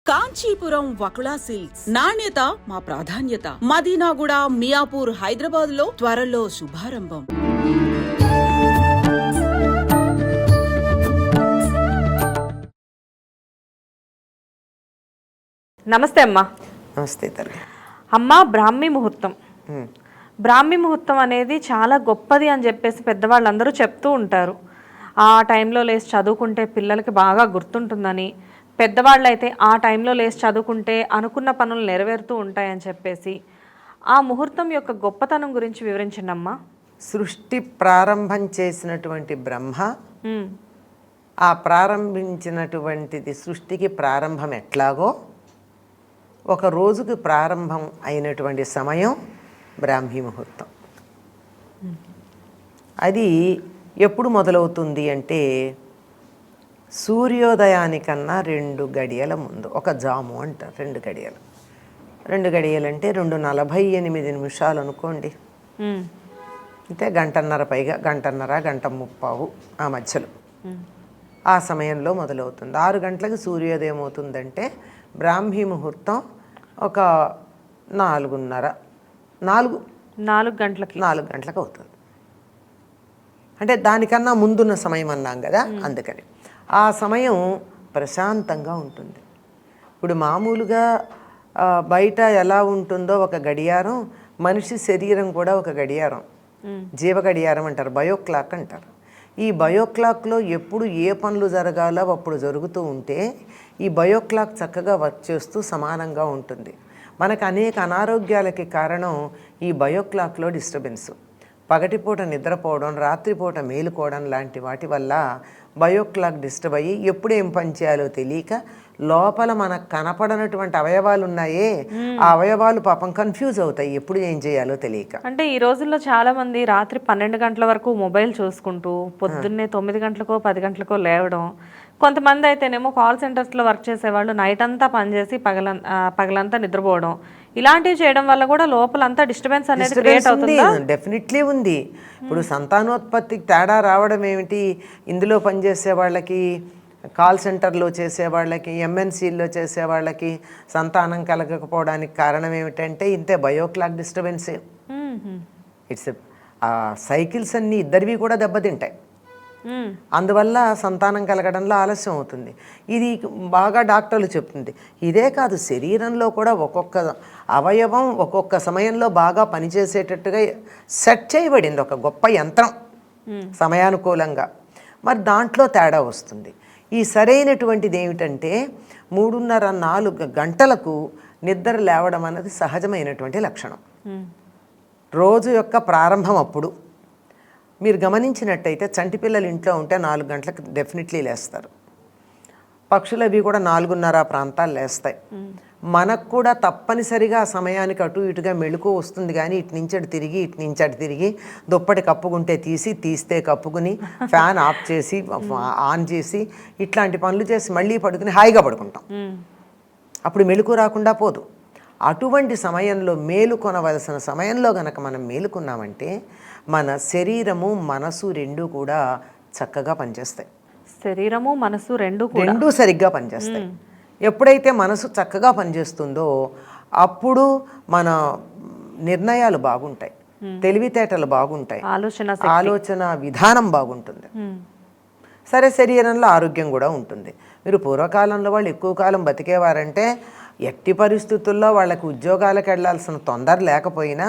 Kanchipuram Vakula silks నాణ్యత మా ప్రాధాన్యత. మదీనాగూడ, మియాపూర్, హైదరాబాద్ లో త్వరలో శుభారంభం. నమస్తే అమ్మా. నమస్తే తల్లి. అమ్మ, బ్రాహ్మీ ముహూర్తం. బ్రాహ్మీ ముహూర్తం అనేది చాలా గొప్పది అని చెప్పేసి పెద్దవాళ్ళందరూ చెప్తూ ఉంటారు. ఆ టైంలో లేచి చదువుకుంటే పిల్లలకి బాగా గుర్తుంటుందని, పెద్దవాళ్ళు అయితే ఆ టైంలో లేచి చదువుకుంటే అనుకున్న పనులు నెరవేరుతూ ఉంటాయని చెప్పేసి, ఆ ముహూర్తం యొక్క గొప్పతనం గురించి వివరించండి అమ్మా. సృష్టి ప్రారంభం చేసినటువంటి బ్రహ్మ ఆ ప్రారంభించినటువంటిది సృష్టికి ప్రారంభం ఎట్లాగో ఒక రోజుకి ప్రారంభం అయినటువంటి సమయం బ్రాహ్మీ ముహూర్తం. అది ఎప్పుడు మొదలవుతుంది అంటే సూర్యోదయానికన్నా 2 గడియల ముందు. ఒక జాము అంటారు 2 గడియలు. 2 గడియలు అంటే 2:48 అనుకోండి. అంటే గంటన్నర పైగా, గంటన్నర, 1:30 ఆ మధ్యలో ఆ సమయంలో మొదలవుతుంది. 6 గంటలకు సూర్యోదయం అవుతుందంటే బ్రాహ్మీ ముహూర్తం ఒక 4 గంటలకు అవుతుంది. అంటే దానికన్నా ముందున్న సమయం అన్నాం కదా, అందుకని ఆ సమయం ప్రశాంతంగా ఉంటుంది. ఇప్పుడు మామూలుగా బయట ఎలా ఉంటుందో ఒక గడియారం, మనిషి శరీరం కూడా ఒక గడియారం, జీవ గడియారం అంటారు, బయోక్లాక్ అంటారు. ఈ బయోక్లాక్లో ఎప్పుడు ఏ పనులు జరగాలో అప్పుడు జరుగుతూ ఉంటే ఈ బయోక్లాక్ చక్కగా వర్క్ చేస్తూ సమానంగా ఉంటుంది. మనకు అనేక అనారోగ్యాలకి కారణం ఈ బయోక్లాక్లో డిస్టర్బెన్స్. పగటిపూట నిద్రపోవడం, రాత్రిపూట మేలుకోవడం లాంటి వాటి వల్ల బయోక్లాక్ డిస్టర్బ్ అయ్యి ఎప్పుడు ఏం పని చేయాలో తెలియక లోపల మనకు కనపడనటువంటి అవయవాలు ఉన్నాయే, ఆ అవయవాలు పాపం కన్ఫ్యూజ్ అవుతాయి ఎప్పుడు ఏం చేయాలో తెలియక. అంటే ఈ రోజుల్లో చాలా మంది రాత్రి 12 గంటల వరకు మొబైల్ చూసుకుంటూ పొద్దున్నే 9 గంటలకో 10 గంటలకో లేవడం. కొంతమంది అయితేనేమో కాల్ సెంటర్స్లో వర్క్ చేసేవాళ్ళు నైట్ అంతా పనిచేసి పగలంతా నిద్రపోవడం. ఇలాంటివి చేయడం వల్ల కూడా లోపలంతా డిస్టర్బెన్స్ అనేది క్రియేట్ అవుతుంది. డెఫినెట్లీ ఉంది. ఇప్పుడు సంతానోత్పత్తికి తేడా రావడం ఏమిటి? ఇందులో పనిచేసే వాళ్ళకి, కాల్ సెంటర్లో చేసేవాళ్ళకి, ఎంఎన్సీల్లో చేసేవాళ్ళకి సంతానం కలగకపోవడానికి కారణం ఏమిటంటే ఇంతే, బయోక్లాక్ డిస్టర్బెన్సే. ఇట్స్ సైకిల్స్ అన్నీ ఇద్దరివి కూడా దెబ్బతింటాయి. అందువల్ల సంతానం కలగడంలో ఆలస్యం అవుతుంది. ఇది బాగా డాక్టర్లు చెప్తుంది. ఇదే కాదు, శరీరంలో కూడా ఒక్కొక్క అవయవం ఒక్కొక్క సమయంలో బాగా పనిచేసేటట్టుగా సెట్ చేయబడింది ఒక గొప్ప యంత్రం సమయానుకూలంగా. మరి దాంట్లో తేడా వస్తుంది. ఈ సరైనటువంటిది ఏమిటంటే 3:30-4 గంటలకు నిద్ర లేవడం అన్నది సహజమైనటువంటి లక్షణం. రోజు యొక్క ప్రారంభం అప్పుడు. మీరు గమనించినట్టయితే చంటి పిల్లలు ఇంట్లో ఉంటే 4 గంటలకు డెఫినెట్లీ లేస్తారు. పక్షులు అవి కూడా 4:30 ప్రాంతాలు లేస్తాయి. మనకు కూడా తప్పనిసరిగా ఆ సమయానికి అటు ఇటుగా మెళుకు వస్తుంది. కానీ ఇటు నుంచి అటు తిరిగి దుప్పటి కప్పుకుంటే తీస్తే కప్పుకుని, ఫ్యాన్ ఆఫ్ చేసి ఆన్ చేసి ఇట్లాంటి పనులు చేసి మళ్ళీ పడుకుని హాయిగా పడుకుంటాం. అప్పుడు మెళుకు రాకుండా పోదు. అటువంటి సమయంలో మేలుకొనవలసిన సమయంలో గనక మనం మేలుకున్నామంటే మన శరీరము మనసు రెండూ కూడా చక్కగా పనిచేస్తాయి. శరీరము మనసు రెండూ సరిగ్గా పనిచేస్తాయి. ఎప్పుడైతే మనసు చక్కగా పనిచేస్తుందో అప్పుడు మన నిర్ణయాలు బాగుంటాయి, తెలివితేటలు బాగుంటాయి, ఆలోచన విధానం బాగుంటుంది. సరే, శరీరంలో ఆరోగ్యం కూడా ఉంటుంది. మీరు పూర్వకాలంలో వాళ్ళు ఎక్కువ కాలం బతికేవారంటే ఎట్టి పరిస్థితుల్లో వాళ్ళకి ఉద్యోగాలకు వెళ్ళాల్సిన తొందర లేకపోయినా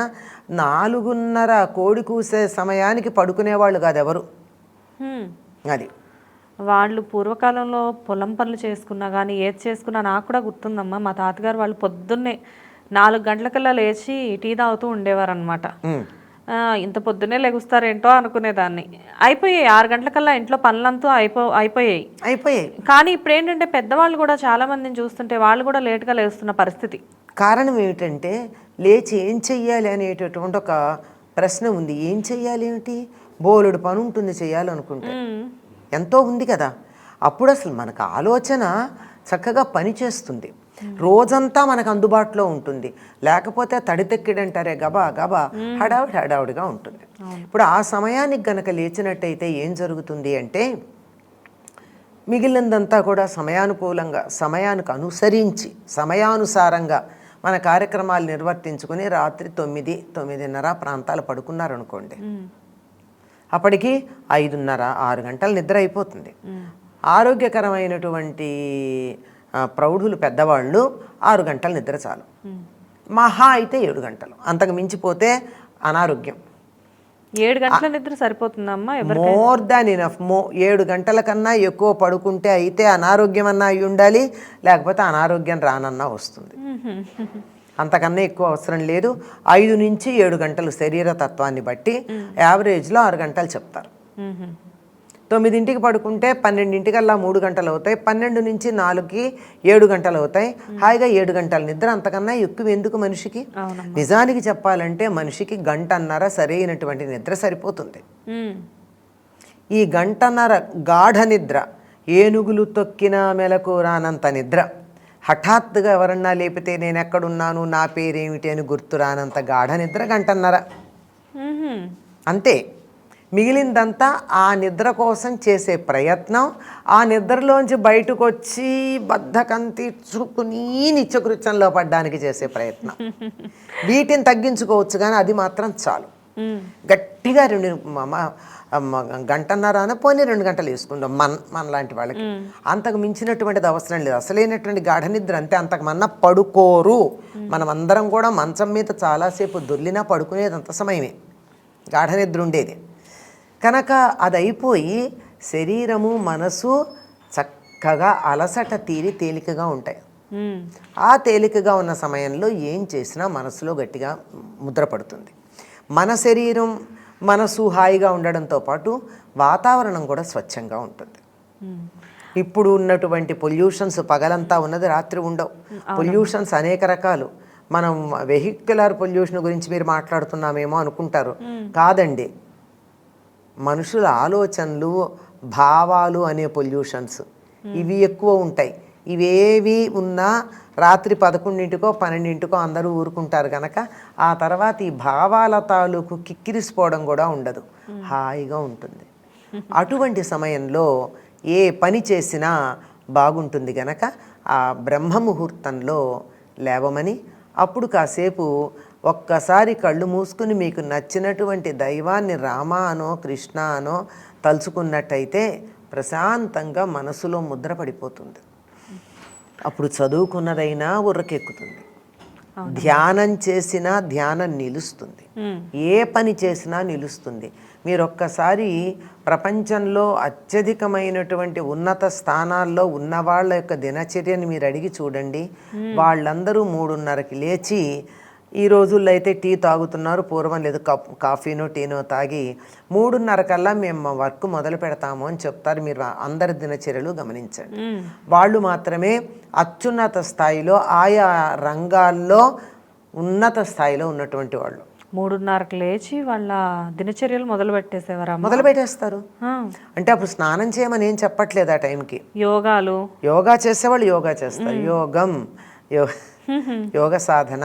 4:30 కోడి కూసే సమయానికి పడుకునేవాళ్ళు కాదు ఎవరు. అది వాళ్ళు పూర్వకాలంలో పొలం పనులు చేసుకున్నా కానీ ఏది చేసుకున్నా నాకు కూడా గుర్తుందమ్మా. మా తాతగారు వాళ్ళు పొద్దున్నే 4 గంటలకల్లా లేచి టీ తాగుతూ ఉండేవారు అనమాట. ఇంత పొద్దున్నే లెగుస్తారేంటో అనుకునేదాన్ని. అయిపోయాయి 6 గంటలకల్లా ఇంట్లో పనులంతా అయిపోయాయి. కానీ ఇప్పుడు ఏంటంటే పెద్దవాళ్ళు కూడా చాలా మందిని చూస్తుంటే వాళ్ళు కూడా లేట్గా లేస్తున్న పరిస్థితి. కారణం ఏమిటంటే లేచి ఏం చెయ్యాలి అనేటటువంటి ఒక ప్రశ్న ఉంది. ఏం చెయ్యాలి ఏమిటి? బోలెడు పని ఉంటుంది చేయాలనుకుంటే, ఎంతో ఉంది కదా. అప్పుడు అసలు మనకు ఆలోచన చక్కగా పనిచేస్తుంది. రోజంతా మనకు అందుబాటులో ఉంటుంది. లేకపోతే తడితెక్కిడంటారే గబా గబా హడావుడిగా ఉంటుంది. ఇప్పుడు ఆ సమయానికి గనక లేచినట్టయితే ఏం జరుగుతుంది అంటే మిగిలినదంతా కూడా సమయానుకూలంగా, సమయానికి అనుసరించి, సమయానుసారంగా మన కార్యక్రమాలు నిర్వర్తించుకుని రాత్రి 9, 9:30 ప్రాంతాలు పడుకున్నారనుకోండి, అప్పటికి 5:30, 6 గంటల నిద్ర అయిపోతుంది. ఆరోగ్యకరమైనటువంటి ప్రౌఢులు, పెద్దవాళ్ళు 6 గంటల నిద్ర చాలు. మహా అయితే 7 గంటలు, అంతకు మించిపోతే అనారోగ్యం. 7 గంటల నిద్ర సరిపోతుందమ్మా? More than enough. 7 గంటల కన్నా ఎక్కువ పడుకుంటే అయితే అనారోగ్యం అన్నా అయి ఉండాలి, లేకపోతే అనారోగ్యం రానన్నా వస్తుంది. అంతకన్నా ఎక్కువ అవసరం లేదు. 5 నుంచి 7 గంటలు శరీర తత్వాన్ని బట్టి, యావరేజ్లో 6 గంటలు చెప్తారు. 9ంటికి పడుకుంటే 12ంటికల్లా 3 గంటలు అవుతాయి. 12 నుంచి 4కి 7 గంటలు అవుతాయి. హాయిగా 7 గంటల నిద్ర, అంతకన్నా ఎక్కువ ఎందుకు మనిషికి? నిజానికి చెప్పాలంటే మనిషికి 1.5 గంటన్నర సరైనటువంటి నిద్ర సరిపోతుంది. ఈ 1.5 గంటన్నర గాఢ నిద్ర, ఏనుగులు తొక్కిన మెలకు రానంత నిద్ర, హఠాత్తుగా ఎవరన్నా లేపితే నేను ఎక్కడున్నాను, నా పేరేమిటి అని గుర్తు రానంత గాఢ నిద్ర 1.5 గంటన్నర అంతే. మిగిలిందంతా ఆ నిద్ర కోసం చేసే ప్రయత్నం, ఆ నిద్రలోంచి బయటకు వచ్చి బద్ధకం తీర్చుకుని నిత్యకృత్యంలో పడ్డానికి చేసే ప్రయత్నం. వీటిని తగ్గించుకోవచ్చు, కానీ అది మాత్రం చాలు. గట్టిగా 2 గంటన్నర పోనీ 2 గంటలు వేసుకుందాం మన లాంటి వాళ్ళకి. అంతకు మించినటువంటిది అవసరం లేదు. అసలైనటువంటి గాఢ నిద్ర అంతే. అంతకుమన్నా పడుకోరు. మనం అందరం కూడా మంచం మీద చాలాసేపు దొర్లినా పడుకునేది అంత సమయమే గాఢ నిద్ర ఉండేది. కనుక అది అయిపోయి శరీరము, మనసు చక్కగా అలసట తీరి తేలికగా ఉంటాయి. ఆ తేలికగా ఉన్న సమయంలో ఏం చేసినా మనసులో గట్టిగా ముద్ర పడుతుంది. మన శరీరం, మనసు హాయిగా ఉండడంతో పాటు వాతావరణం కూడా స్వచ్ఛంగా ఉంటుంది. ఇప్పుడు ఉన్నటువంటి పొల్యూషన్స్ పగలంతా ఉన్నది, రాత్రి ఉండవు. పొల్యూషన్స్ అనేక రకాలు. మనం వెహిక్యులర్ పొల్యూషన్ గురించి మీరు మాట్లాడుతున్నామేమో అనుకుంటారు. కాదండి, మనుషుల ఆలోచనలు, భావాలు అనే పొల్యూషన్స్ ఇవి ఎక్కువ ఉంటాయి. ఇవేవి ఉన్నా రాత్రి 11కో 12కో అందరూ ఊరుకుంటారు కనుక ఆ తర్వాత ఈ భావాల తాలూకు కిక్కిరిసిపోవడం కూడా ఉండదు, హాయిగా ఉంటుంది. అటువంటి సమయంలో ఏ పని చేసినా బాగుంటుంది గనక ఆ బ్రహ్మ ముహూర్తంలో లేవమని, అప్పుడు కాసేపు ఒక్కసారి కళ్ళు మూసుకుని మీకు నచ్చినటువంటి దైవాన్ని రామ అనో కృష్ణ అనో తలుచుకున్నట్టయితే ప్రశాంతంగా మనసులో ముద్ర పడిపోతుంది. అప్పుడు చదువుకున్నదైనా ఉర్రకెక్కుతుంది. ధ్యానం చేసినా ధ్యానం నిలుస్తుంది. ఏ పని చేసినా నిలుస్తుంది. మీరు ఒక్కసారి ప్రపంచంలో అత్యధికమైనటువంటి ఉన్నత స్థానాల్లో ఉన్న వాళ్ళ యొక్క దినచర్యని మీరు అడిగి చూడండి. వాళ్ళందరూ 3:30కి లేచి, ఈ రోజుల్లో అయితే టీ తాగుతున్నారు, పూర్వం లేదు, కాఫీనో టీనో తాగి 3:30 కల్లా మేము వర్క్ మొదలు పెడతాము అని చెప్తారు. మీరు అందరి దినచర్యలు గమనించండి. వాళ్ళు మాత్రమే అత్యున్నత స్థాయిలో, ఆయా రంగాల్లో ఉన్నత స్థాయిలో ఉన్నటువంటి వాళ్ళు 3:30కి లేచి వాళ్ళ దినచర్యలు మొదలు పెట్టేస్తారు. అంటే అప్పుడు స్నానం చేయమని ఏం చెప్పట్లేదు. ఆ టైంకి యోగా చేసేవాళ్ళు యోగా చేస్తారు, యోగ సాధన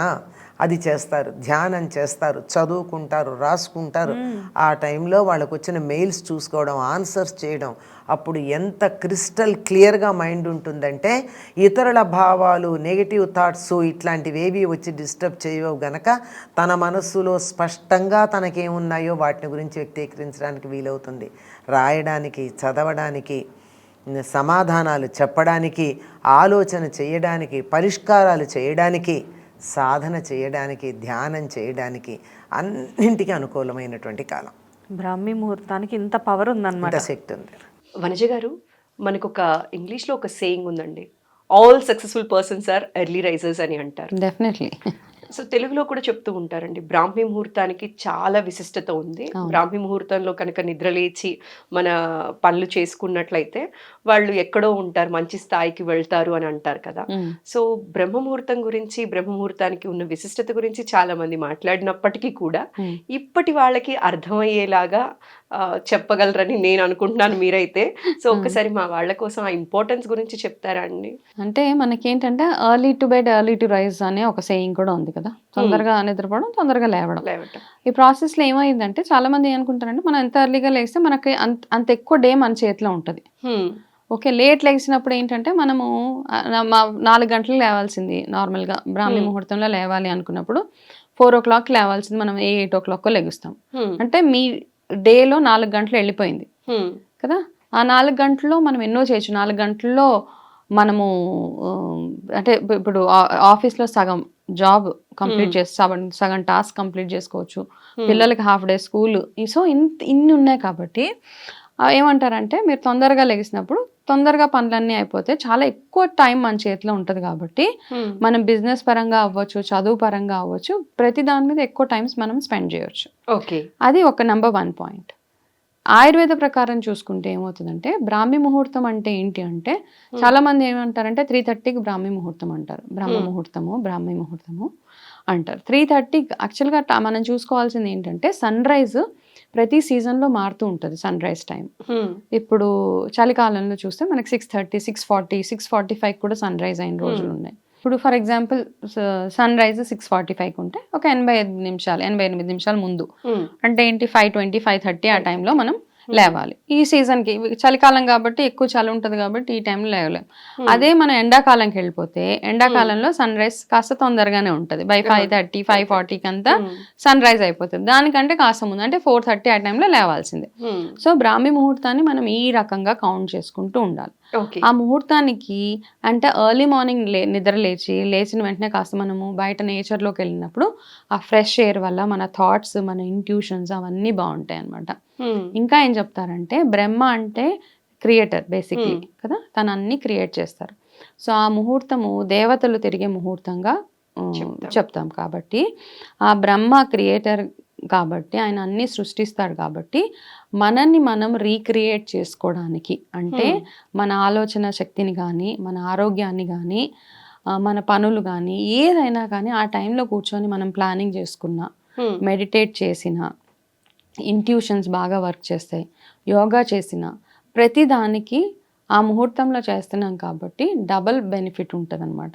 అది చేస్తారు, ధ్యానం చేస్తారు, చదువుకుంటారు, రాసుకుంటారు. ఆ టైంలో వాళ్ళకు వచ్చిన మెయిల్స్ చూసుకోవడం, ఆన్సర్స్ చేయడం, అప్పుడు ఎంత క్రిస్టల్ క్లియర్గా మైండ్ ఉంటుందంటే ఇతరుల భావాలు, నెగిటివ్ థాట్స్ ఇట్లాంటివేవి వచ్చి డిస్టర్బ్ చేయవు గనక తన మనస్సులో స్పష్టంగా తనకేమున్నాయో వాటిని గురించి వ్యక్తీకరించడానికి వీలవుతుంది. రాయడానికి, చదవడానికి, సమాధానాలు చెప్పడానికి, ఆలోచన చేయడానికి, పరిష్కారాలు చేయడానికి, సాధన చేయడానికి, ధ్యానం చేయడానికి అన్నింటికి అనుకూలమైనటువంటి కాలం. బ్రాహ్మీ ముహూర్తానికి ఇంత పవర్ ఉందన్నమాట, శక్తి ఉంది. వనజ గారు, మనకు ఒక ఇంగ్లీష్లో ఒక సేయింగ్ ఉందండి, all successful persons are early risers అని అంటారు. డెఫినెట్లీ. సో తెలుగులో కూడా చెప్తూ ఉంటారండి, బ్రాహ్మీ ముహూర్తానికి చాలా విశిష్టత ఉంది. బ్రాహ్మీ ముహూర్తంలో కనుక నిద్రలేచి మన పనులు చేసుకున్నట్లయితే వాళ్ళు ఎక్కడో ఉంటారు, మంచి స్థాయికి వెళ్తారు అని అంటారు కదా. సో బ్రహ్మ ముహూర్తం గురించి, బ్రహ్మ ముహూర్తానికి ఉన్న విశిష్టత గురించి చాలా మంది మాట్లాడినప్పటికీ కూడా ఇప్పటి వాళ్ళకి అర్థమయ్యేలాగా చెప్పగలరని నేను అనుకుంటున్నాను మీరైతే. సో ఒక్కసారి మా వాళ్ళ కోసం ఆ ఇంపార్టెన్స్ గురించి చెప్తారా అండి? అంటే మనకేంటంటే early to bed early to rise అనే ఒక సేయింగ్ కూడా ఉంది కదా. తొందరగా నిద్రపోవడం, తొందరగా లేవడం. లేవటం. ఈ ప్రాసెస్లో ఏమైందంటే చాలా మంది ఏమనుకుంటారంటే మనం ఎంత ఎర్లీగా లేస్తే మనకి అంత ఎక్కువ డే మన చేతిలో ఉంటుంది. ఓకే, లేట్ లేచినప్పుడు ఏంటంటే మనము 4 గంటలకు లేవాల్సింది నార్మల్గా బ్రాహ్మీ ముహూర్తంలో లేవాలి అనుకున్నప్పుడు 4 o'clock లేవాల్సింది మనం 8 o'clock లెగుస్తాం. అంటే మీ డేలో 4 గంటలు వెళ్ళిపోయింది కదా. ఆ 4 గంటల్లో మనం ఎన్నో చేయొచ్చు. 4 గంటల్లో మనము అంటే ఇప్పుడు ఆఫీస్లో సగం జాబ్ కంప్లీట్ చేసి సగం టాస్క్ కంప్లీట్ చేసుకోవచ్చు. పిల్లలకి హాఫ్ డే స్కూల్. సో ఇన్ని ఉన్నాయి కాబట్టి ఏమంటారంటే మీరు తొందరగా లెగిసినప్పుడు తొందరగా పనులన్నీ అయిపోతే చాలా ఎక్కువ టైం మన చేతిలో ఉంటుంది కాబట్టి మనం బిజినెస్ పరంగా అవ్వచ్చు, చదువు పరంగా అవ్వచ్చు, ప్రతి దాని మీద ఎక్కువ టైమ్స్ మనం స్పెండ్ చేయొచ్చు. ఓకే, అది ఒక నెంబర్ 1 పాయింట్. ఆయుర్వేద ప్రకారం చూసుకుంటే ఏమవుతుందంటే బ్రాహ్మీ ముహూర్తం అంటే ఏంటి అంటే చాలా మంది ఏమంటారంటే 3:30కి బ్రాహ్మీ ముహూర్తం అంటారు. బ్రహ్మ ముహూర్తము, బ్రాహ్మీ ముహూర్తము అంటారు. 3:30 యాక్చువల్గా మనం చూసుకోవాల్సింది ఏంటంటే సన్ రైజ్ ప్రతి సీజన్లో మారుతూ ఉంటుంది. సన్ రైజ్ టైం ఇప్పుడు చలికాలంలో చూస్తే మనకి 6:30, 6:40, 6:45 కూడా సన్ రైజ్ అయిన రోజులు ఉన్నాయి. ఇప్పుడు ఫర్ ఎగ్జాంపుల్ సన్ రైజ్ 6:45 ఉంటే ఒక 88 నిమిషాలు ముందు అంటే ఏంటి 5:20, 5:30 ఆ టైంలో మనం లేవాలి. ఈ సీజన్కి చలికాలం కాబట్టి ఎక్కువ చలి ఉంటుంది కాబట్టి ఈ టైంలో లేవలేం. అదే మనం ఎండాకాలంకి వెళ్ళిపోతే ఎండాకాలంలో సన్ రైజ్ కాస్త తొందరగానే ఉంటుంది. బై 5:30, 5:40కి అంతా సన్ రైజ్ అయిపోతుంది. దానికంటే కాస్త ముందు అంటే 4:30 ఆ టైంలో లేవాల్సిందే. సో బ్రాహ్మీ ముహూర్తాన్ని మనం ఈ రకంగా కౌంట్ చేసుకుంటూ ఉండాలి. ఆ ముహూర్తానికి అంటే ఎర్లీ మార్నింగ్ నిద్ర లేచిన వెంటనే కాస్త మనము బయట నేచర్లోకి వెళ్ళినప్పుడు ఆ ఫ్రెష్ ఎయిర్ వల్ల మన థాట్స్, మన ఇంట్యూషన్స్ అవన్నీ బాగుంటాయి అన్నమాట. ఇంకా ఏం చెప్తారంటే బ్రహ్మ అంటే క్రియేటర్ బేసిక్లీ కదా, తను అన్ని క్రియేట్ చేస్తారు. సో ఆ ముహూర్తము దేవతలు తిరిగే ముహూర్తంగా చెప్తాం కాబట్టి ఆ బ్రహ్మ క్రియేటర్ కాబట్టి ఆయన అన్ని సృష్టిస్తాడు కాబట్టి మనల్ని మనం రీక్రియేట్ చేసుకోవడానికి అంటే మన ఆలోచన శక్తిని కానీ, మన ఆరోగ్యాన్ని కానీ, మన పనులు కానీ ఏదైనా కానీ ఆ టైంలో కూర్చొని మనం ప్లానింగ్ చేసుకున్నా, మెడిటేట్ చేసిన, ఇంట్యూషన్స్ బాగా వర్క్ చేస్తాయి, యోగా చేసిన ప్రతి దానికి ఆ ముహూర్తంలో చేస్తున్నాం కాబట్టి డబల్ బెనిఫిట్ ఉంటుంది అనమాట.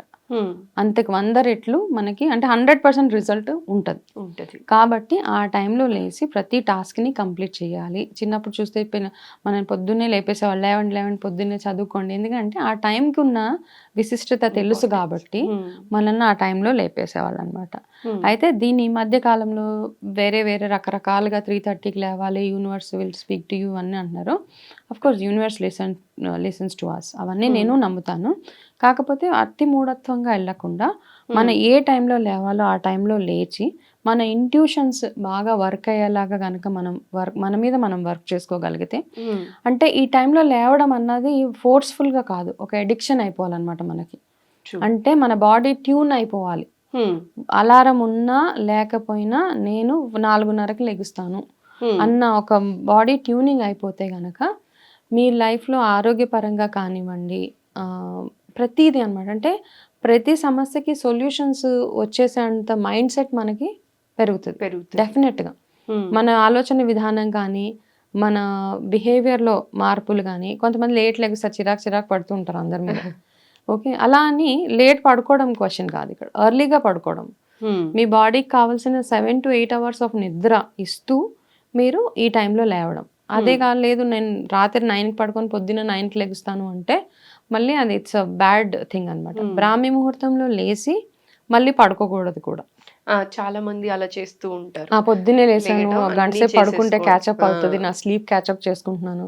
అంతకు 100 రెట్లు మనకి అంటే 100% రిజల్ట్ ఉంటుంది. కాబట్టి ఆ టైంలో లేచి ప్రతి టాస్క్ని కంప్లీట్ చేయాలి. చిన్నప్పుడు చూస్తే మనం పొద్దున్నే లేపేసేవాళ్ళు, లేవండి పొద్దున్నే చదువుకోండి, ఎందుకంటే ఆ టైంకి ఉన్న విశిష్టత తెలుసు కాబట్టి మనల్ని ఆ టైంలో లేపేసేవాళ్ళు అనమాట. అయితే దీని ఈ మధ్య కాలంలో వేరే రకరకాలుగా 3:30కి లేవాలి, universe will speak to you అని అంటున్నారు. Of course universe listens to us, అవన్నీ నేను నమ్ముతాను. కాకపోతే అతి మూఢత్వంగా వెళ్ళకుండా మన ఏ టైంలో లేవాలో ఆ టైంలో లేచి మన ఇంట్యూషన్స్ బాగా వర్క్ అయ్యేలాగా కనుక మన మీద మనం వర్క్ చేసుకోగలిగితే అంటే ఈ టైంలో లేవడం అన్నది ఫోర్స్ఫుల్గా కాదు, ఒక ఎడిక్షన్ అయిపోవాలన్నమాట మనకి. అంటే మన బాడీ ట్యూన్ అయిపోవాలి. అలారం ఉన్నా లేకపోయినా నేను 4:30కి లెగుస్తాను అన్న ఒక బాడీ ట్యూనింగ్ అయిపోతే గనక మీ లైఫ్లో ఆరోగ్యపరంగా కానివ్వండి, ప్రతిదీ అనమాట. అంటే ప్రతి సమస్యకి సొల్యూషన్స్ వచ్చేసేంత మైండ్ సెట్ మనకి పెరుగుతుంది డెఫినెట్గా. మన ఆలోచన విధానం కానీ, మన బిహేవియర్లో మార్పులు కానీ, కొంతమంది లేట్ లెగుస్తారు, చిరాకు పడుతూ ఉంటారు అందరి మీద. ఓకే, అలా అని లేట్ పడుకోవడం క్వశ్చన్ కాదు ఇక్కడ, ఎర్లీగా పడుకోవడం. మీ బాడీకి కావాల్సిన 7 to 8 hours ఆఫ్ నిద్ర ఇస్తూ మీరు ఈ టైంలో లేవడం. అదే కాలేదు నేను రాత్రి 9కి పడుకొని పొద్దున్న 9కి లెగుస్తాను అంటే మళ్ళీ అది ఇట్స్ అ బ్యాడ్ థింగ్ అనమాట. బ్రాహ్మీ ముహూర్తంలో లేచి మళ్ళీ పడుకోకూడదు కూడా. చాలా మంది అలా చేస్తూ ఉంటారు. పొద్దున్నే లేసాను, గంట సేపు పడుకుంటే క్యాచప్ అవుతుంది, నా స్లీప్ క్యాచప్ చేసుకుంటున్నాను,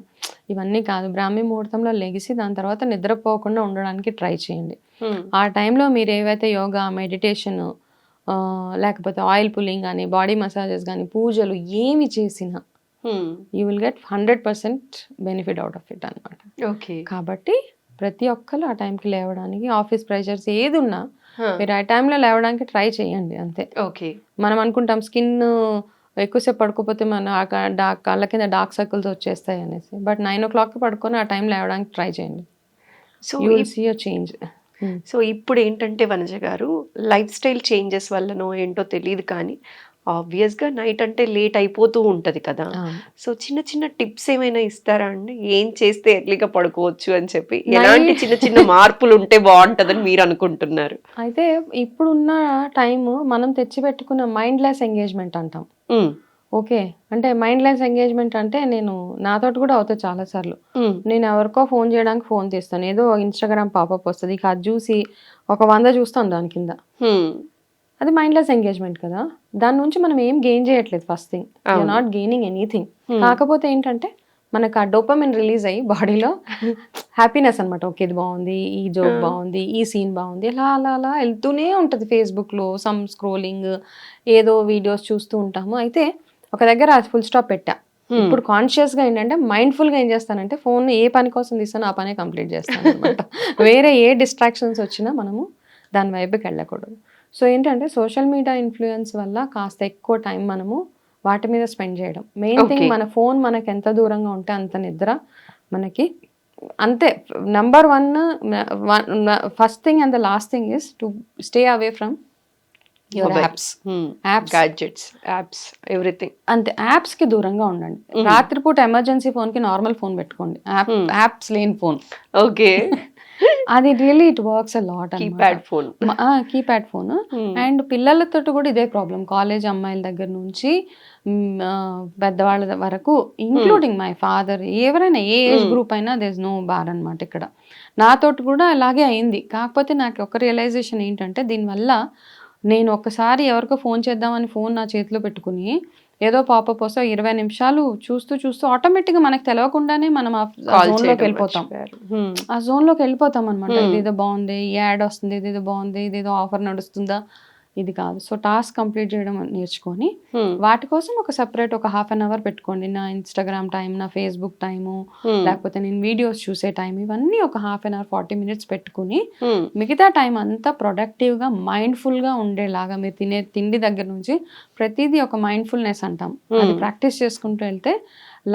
ఇవన్నీ కాదు. బ్రాహ్మీ ముహూర్తంలో లెగిసి దాని తర్వాత నిద్రపోకుండా ఉండడానికి ట్రై చేయండి. ఆ టైంలో మీరు ఏవైతే యోగా, మెడిటేషన్, లేకపోతే ఆయిల్ పుల్లింగ్ కానీ, బాడీ మసాజెస్ కానీ, పూజలు ఏమి చేసినా you will get 100% benefit out of it అనమాట. కాబట్టి ప్రతి ఒక్కరు ఆ టైంకి లేవడానికి, ఆఫీస్ ప్రెషర్స్ ఏది ఉన్నా మీరు ఆ టైంలో లేవడానికి ట్రై చేయండి అంతే. మనం అనుకుంటాం స్కిన్ ఎక్కువసేపు పడుకోకపోతే మన కళ్ళ కింద డార్క్ సర్కిల్స్ వచ్చేస్తాయి అనేసి, బట్ 9 o'clockకి పడుకొని ఆ టైం లేవడానికి ట్రై చేయండి. So you will see a change. So ఇప్పుడు ఏంటంటే వనజ గారు, లైఫ్ స్టైల్ చేంజెస్ వల్లనో ఏంటో తెలియదు కానీ ఆబ్వియస్ గా నైట్ అంటే లేట్ అయిపోతూ ఉంటది కదా. అవును. సో చిన్న చిన్న టిప్స్ ఏమైనా ఇస్తారా అండి? ఏం చేస్తే ఎర్లీగా పడుకోవచ్చు అని చెప్పి, ఎలాంటి చిన్న చిన్న మార్పులు ఉంటే బాగుంటదని మీరు అనుకుంటున్నారు? అయితే ఇప్పుడున్న టైము మనం తెచ్చిపెట్టుకున్న మైండ్లెస్ ఎంగేజ్మెంట్ అంటాం. ఉమ్, ఓకే. అంటే మైండ్లెస్ ఎంగేజ్మెంట్ అంటే నేను నాతోటి కూడా అవుతుంది చాలా సార్లు. ఉమ్, నేను ఎవరికో ఫోన్ చేయడానికి ఫోన్ తీస్తాను. ఏదో ఇన్‌స్టాగ్రామ్ పాపప్ వస్తది. ఇక అది చూసి ఒక 100 చూస్తాం దాని కింద. ఉమ్, అది మైండ్లెస్ ఎంగేజ్మెంట్ కదా. దాని నుంచి మనం ఏం గెయిన్ చేయట్లేదు. First thing you're not gaining anything. కాకపోతే ఏంటంటే మనకు ఆ డోపమైన్ రిలీజ్ అయ్యి బాడీలో హ్యాపీనెస్ అనమాట. ఓకే, ఇది బాగుంది, ఈ జోక్ బాగుంది, ఈ సీన్ బాగుంది, అలా అలా అలా వెళ్తూనే ఉంటుంది. ఫేస్బుక్లో సమ్ స్క్రోలింగ్, ఏదో వీడియోస్ చూస్తూ ఉంటాము. అయితే ఒక దగ్గర అది ఫుల్ స్టాప్ పెట్టా. ఇప్పుడు కాన్షియస్గా ఏంటంటే మైండ్ఫుల్గా ఏం చేస్తానంటే ఫోన్ ఏ పని కోసం తీస్తానో ఆ పనే కంప్లీట్ చేస్తాను అనమాట. వేరే ఏ డిస్ట్రాక్షన్స్ వచ్చినా మనము దాని వైపుకి వెళ్ళకూడదు. సో ఏంటంటే సోషల్ మీడియా ఇన్ఫ్లుయెన్స్ వల్ల కాస్త ఎక్కువ టైం మనము వాటి మీద స్పెండ్ చేయడం. మెయిన్ థింగ్ మన ఫోన్ మనకి ఎంత దూరంగా ఉంటే అంత నిద్ర మనకి అంతే. Number 1 first thing and the last thing is to stay away from your apps. Gadgets, apps, everything. అంతే, యాప్స్ కి దూరంగా ఉండండి. రాత్రిపూట ఎమర్జెన్సీ ఫోన్ కి నార్మల్ ఫోన్ పెట్టుకోండి, యాప్స్ లేని ఫోన్. ఓకే. అది really it works a lot. Keypad phone. Keypad phone. And పిల్లలతో కూడా ఇదే ప్రాబ్లం. కాలేజ్ అమ్మాయిల దగ్గర నుంచి పెద్దవాళ్ళ వరకు, ఇంక్లూడింగ్ మై ఫాదర్, ఎవరైనా ఏ ఏజ్ గ్రూప్ అయినా దేర్ ఇస్ నో బార్ అనమాట ఇక్కడ. నాతోటి కూడా అలాగే అయింది. కాకపోతే నాకు ఒక రియలైజేషన్ ఏంటంటే దీనివల్ల నేను ఒక్కసారి ఎవరికో ఫోన్ చేద్దామని ఫోన్ నా చేతిలో పెట్టుకుని ఏదో పాపప్ వస్తే 20 నిమిషాలు చూస్తూ చూస్తూ ఆటోమేటిక్గా మనకు తెలియకుండానే మనం ఆ జోన్లోకి వెళ్ళిపోతాం. ఆ జోన్లోకి వెళ్ళిపోతాం అనమాట. ఇదేదో బాగుంది, ఈ యాడ్ వస్తుంది, ఇదేదో బాగుంది, ఇదేదో ఆఫర్ నడుస్తుందా, ఇది కాదు. సో టాస్క్ కంప్లీట్ చేయడం నేర్చుకొని వాటి కోసం ఒక సెపరేట్ ఒక హాఫ్ అన్ అవర్ పెట్టుకోండి. నా ఇన్స్టాగ్రామ్ టైం, నా ఫేస్బుక్ టైము, లేకపోతే నేను వీడియోస్ చూసే టైం, ఇవన్నీ ఒక హాఫ్ అన్ అవర్ 40 minutes పెట్టుకుని మిగతా టైం అంతా ప్రొడక్టివ్గా మైండ్ఫుల్గా ఉండేలాగా మీరు తినే తిండి దగ్గర నుంచి ప్రతిదీ ఒక మైండ్ఫుల్నెస్ అంటాం, అది ప్రాక్టీస్ చేసుకుంటూ వెళ్తే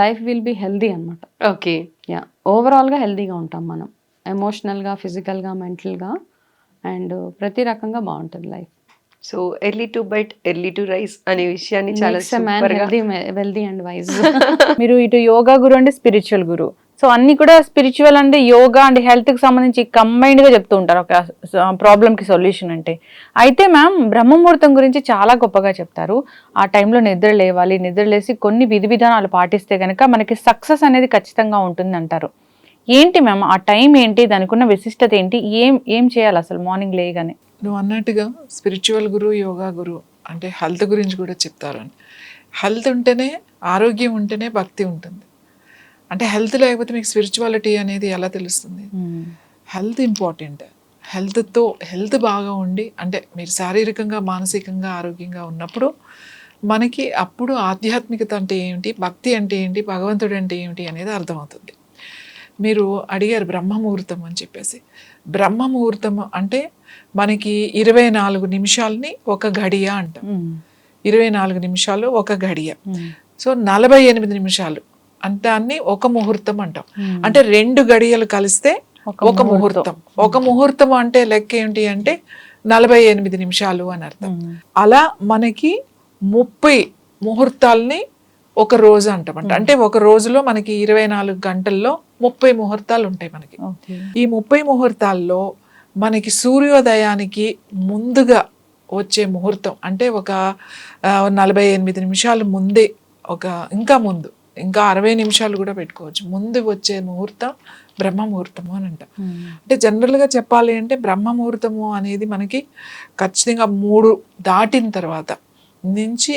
లైఫ్ విల్ బి హెల్దీ అనమాట. ఓకే. యా, ఓవరాల్గా హెల్దీగా ఉంటాం మనం, ఎమోషనల్గా, ఫిజికల్గా, మెంటల్గా, అండ్ ప్రతి రకంగా బాగుంటుంది life. So early to bed, early to rice అనే విషయాన్ని చాలా సూపర్ గా. Wealthy and wise. మీరు ఇటు యోగా గురు అండి, స్పిరిచువల్ గురు. సో అన్ని కూడా spiritual and yoga and health కి సంబంధించి కంబైన్డ్ గా చెప్తూ ఉంటారు ఒక ప్రాబ్లమ్ కి సొల్యూషన్ అంటే. అయితే మ్యామ్ బ్రహ్మముహూర్తం గురించి చాలా గొప్పగా చెప్తారు. ఆ టైంలో నిద్ర లేవాలి, నిద్ర లేసి కొన్ని విధి విధానాలు పాటిస్తే గనక మనకి సక్సెస్ అనేది ఖచ్చితంగా ఉంటుంది అంటారు. ఏంటి మ్యామ్ ఆ టైం ఏంటి, దానికి ఉన్న విశిష్టత ఏంటి, ఏం చేయాలి అసలు మార్నింగ్ లేగానే? నువ్వు అన్నట్టుగా స్పిరిచువల్ గురు, యోగా గురు అంటే హెల్త్ గురించి కూడా చెప్తారు అని. హెల్త్ ఉంటేనే, ఆరోగ్యం ఉంటేనే భక్తి ఉంటుంది. అంటే హెల్త్ లేకపోతే మీకు స్పిరిచువాలిటీ అనేది ఎలా తెలుస్తుంది? Health important. హెల్త్ బాగా ఉండి, అంటే మీరు శారీరకంగా, మానసికంగా ఆరోగ్యంగా ఉన్నప్పుడు మనకి అప్పుడు ఆధ్యాత్మికత అంటే ఏమిటి, భక్తి అంటే ఏంటి, భగవంతుడు అంటే ఏమిటి అనేది అర్థమవుతుంది. మీరు అడిగారు బ్రహ్మముహూర్తం అని చెప్పేసి. బ్రహ్మముహూర్తం అంటే మనకి 24 నిమిషాలని ఒక గడియ అంటాం. 24 నిమిషాలు ఒక గడియ. సో 48 నిమిషాలు అంటాన్ని ఒక ముహూర్తం అంటాం. అంటే 2 గడియలు కలిస్తే ఒక ముహూర్తం. ఒక ముహూర్తం అంటే లెక్క ఏంటి అంటే 48 నిమిషాలు అని అర్థం. అలా మనకి 30 ముహూర్తాలని ఒక రోజు అంటామంట. అంటే ఒక రోజులో మనకి 24 గంటల్లో 30 ముహూర్తాలు ఉంటాయి మనకి. ఈ 30 ముహూర్తాల్లో మనకి సూర్యోదయానికి ముందుగా వచ్చే ముహూర్తం అంటే ఒక 48 నిమిషాలు ముందే, ఇంకా 60 నిమిషాలు కూడా పెట్టుకోవచ్చు, ముందు వచ్చే ముహూర్తం బ్రహ్మ ముహూర్తము అని అంటాం. అంటే జనరల్గా చెప్పాలి అంటే బ్రహ్మ ముహూర్తము అనేది మనకి ఖచ్చితంగా 3 దాటిన తర్వాత నుంచి